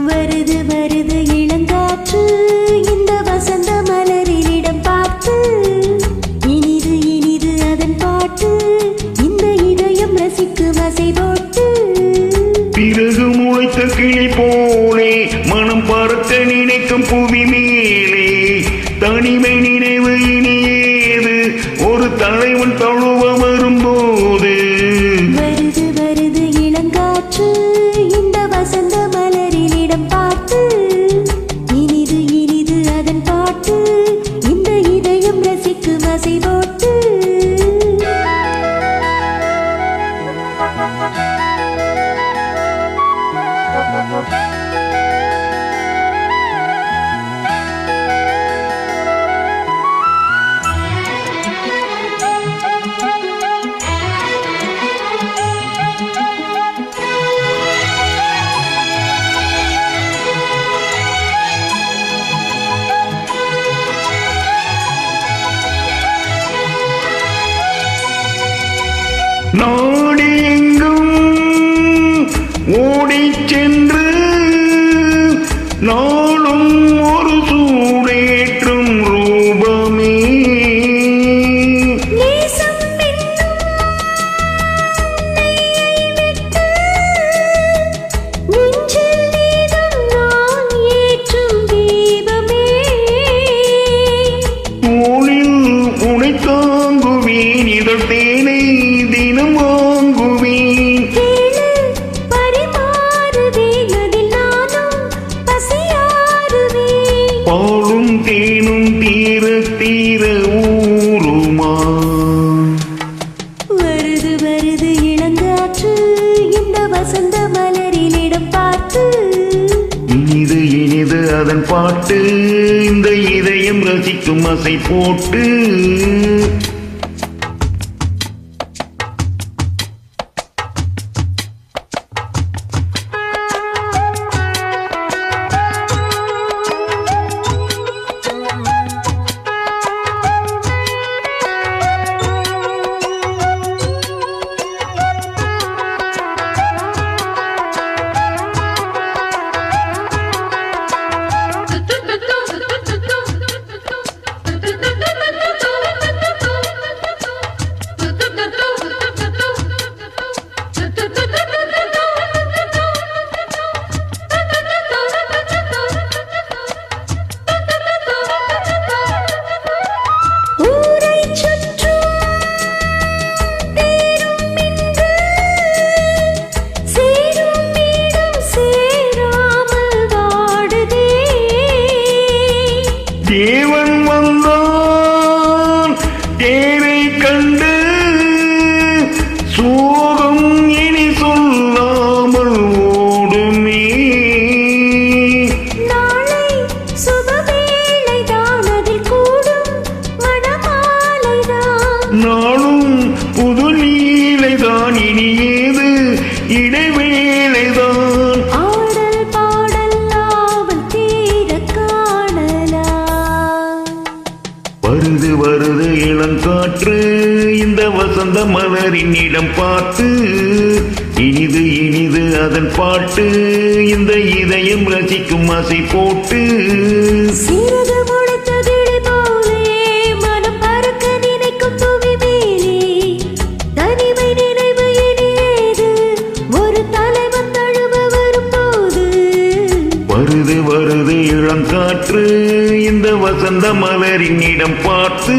வருது வருது இளங்காற்று இந்த வசந்த மலரிடம் பார்த்து இனிது இனிது அதன் பாட்டு இந்த இதயம் ரசிக்கும் அசை போட்டு பிறகு முளைத்த கிளி போலே மனம் பறக்க நினைக்கும் புவி மேலே தனிமை நினைவு இனியேது ஒரு தலைவன் தழுவ வரும்போது வருது வருது இளங்காற்று இந்த வசந்த மலரிடம் பார்த்து இனிது இனிது அதன் பாட்டு இந்த இதயம் ரசிக்கும் அசை போட்டு நாடி எங்கும் ஓடிச் சென்று நாளும் ஒரு சூடேற்றும் ரூபமே தோளில் உனை தாங்குவேன் இதழ் தேனை தினம் வாங்குவேன் பாலும் தேனும் தீர தீர ஊருமா வருது வருது இளங்காற்று இந்த வசந்த மலரிடம் பார்த்து இனிது இனிது அதன் பாட்டு இந்த இதயம் ரசிக்கும் அசை போட்டு தேவன் வந்தான் தேவை கண்டு சோகம் இனி சொல்லாமல் ஓடுமே நாளை சுபவேளைதான் அதில் கூடும் மணமாலைதான் நாளும் புது லீலைதான் இனி ஏது இடைவேளைதான் ஆடல் பாடல் ஆவல் தீர காணலாம் வருது வருது இளங்காற்று இந்த வசந்த மலரின் இடம் பார்த்து இனிது இனிது அதன் பாட்டு இந்த இதயம் ரசிக்கும் அசை போட்டு சிறகு முளைத்த கிளி போலே மனம் பறக்க நினைக்கும் புவி மேலே தனிமை நினைவு இனியேது ஒரு தலைவன் தழுவ வரும்போது வருது வருது இளங்காற்று இந்த வசந்த மலரின் இடம் பார்த்து